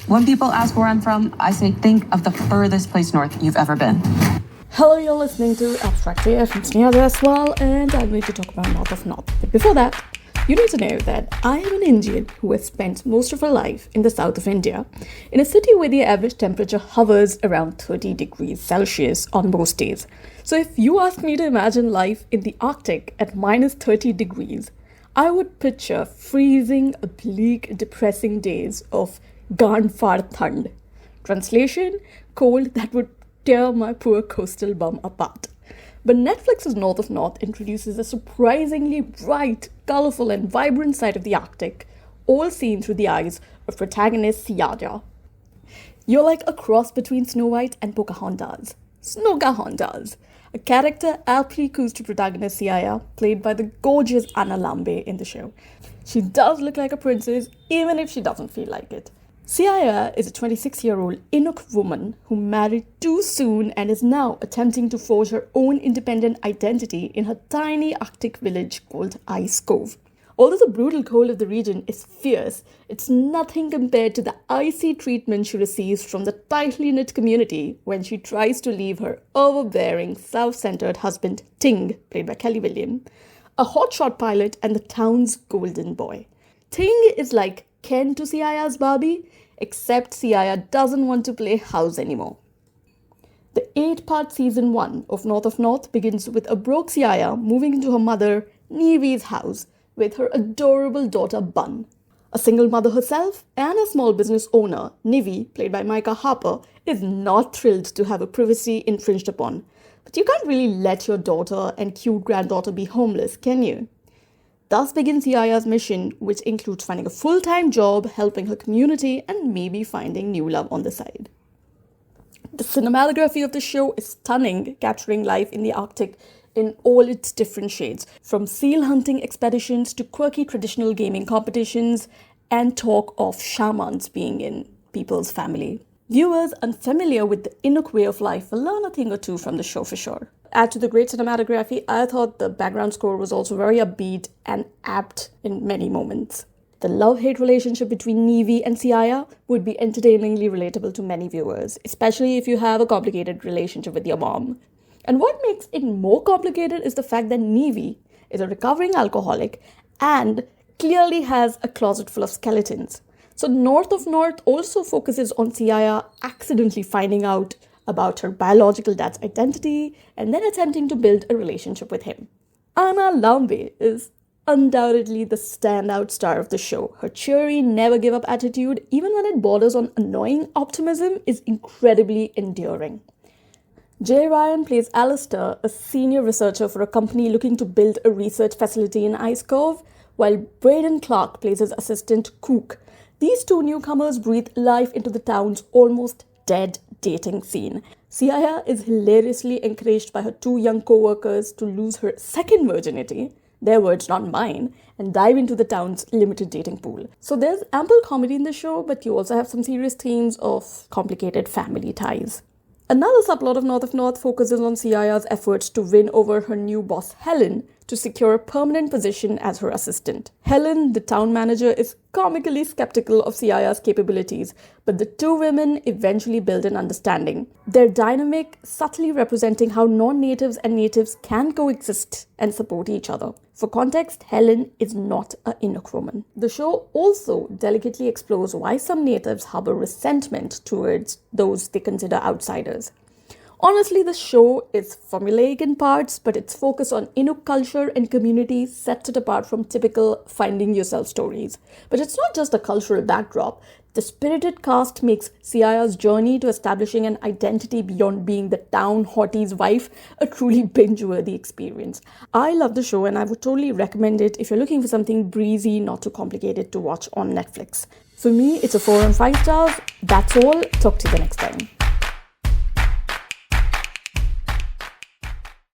When people ask where I'm from, I say think of the furthest place north you've ever been. Hello, you're listening to Abstract AF from Sneha as well, and I'm going to talk about North of North. But before that, you need to know that I am an Indian who has spent most of her life in the south of India, in a city where the average temperature hovers around 30 degrees Celsius on most days. So if you ask me to imagine life in the Arctic at minus 30 degrees, I would picture freezing, bleak, depressing days of Ganfar Thand. Translation, cold that would tear my poor coastal bum apart. But Netflix's North of North introduces a surprisingly bright, colorful and vibrant side of the Arctic, all seen through the eyes of protagonist Siaja. You're like a cross between Snow White and Pocahontas. Snogahontas, a character aptly cues to protagonist Siaya, played by the gorgeous Anna Lambe in the show. She does look like a princess, even if she doesn't feel like it. Siaya is a 26-year-old Inuk woman who married too soon and is now attempting to forge her own independent identity in her tiny Arctic village called Ice Cove. Although the brutal cold of the region is fierce, it's nothing compared to the icy treatment she receives from the tightly knit community when she tries to leave her overbearing, self-centered husband Ting, played by Kelly William, a hotshot pilot and the town's golden boy. Ting is like Ken to Siaya's Barbie, except Siaya doesn't want to play house anymore. The 8-part season 1 of North begins with a broke Siaya moving into her mother Nivi's house with her adorable daughter Bun. A single mother herself and a small business owner, Nivi, played by Micah Harper, is not thrilled to have her privacy infringed upon. But you can't really let your daughter and cute granddaughter be homeless, can you? Thus begins Siaya's mission, which includes finding a full-time job, helping her community, and maybe finding new love on the side. The cinematography of the show is stunning, capturing life in the Arctic in all its different shades, from seal hunting expeditions to quirky traditional gaming competitions, and talk of shamans being in people's family. Viewers unfamiliar with the Inuk way of life will learn a thing or two from the show for sure. Add to the great cinematography, I thought the background score was also very upbeat and apt in many moments. The love-hate relationship between Nivi and Siaya would be entertainingly relatable to many viewers, especially if you have a complicated relationship with your mom. And what makes it more complicated is the fact that Nivi is a recovering alcoholic and clearly has a closet full of skeletons. So North of North also focuses on Siaya accidentally finding out about her biological dad's identity and then attempting to build a relationship with him. Anna Lambe is undoubtedly the standout star of the show. Her cheery, never-give-up attitude, even when it borders on annoying optimism, is incredibly endearing. Jay Ryan plays Alistair, a senior researcher for a company looking to build a research facility in Ice Cove, while Braden Clark plays his assistant Cook. These two newcomers breathe life into the town's almost dead dating scene. Siaya is hilariously encouraged by her two young co-workers to lose her second virginity, their words not mine, and dive into the town's limited dating pool. So there's ample comedy in the show, but you also have some serious themes of complicated family ties. Another subplot of North focuses on Siaya's efforts to win over her new boss Helen to secure a permanent position as her assistant. Helen, the town manager, is comically skeptical of Siaya's capabilities, but the two women eventually build an understanding. Their dynamic subtly representing how non-natives and natives can coexist and support each other. For context, Helen is not an Inuk woman. The show also delicately explores why some natives harbor resentment towards those they consider outsiders. Honestly, the show is formulaic in parts, but its focus on Inuk culture and community sets it apart from typical finding yourself stories. But it's not just a cultural backdrop. The spirited cast makes Siaya's journey to establishing an identity beyond being the town hottie's wife a truly binge-worthy experience. I love the show and I would totally recommend it if you're looking for something breezy, not too complicated to watch on Netflix. For me, it's a 4 and 5 stars. That's all. Talk to you the next time.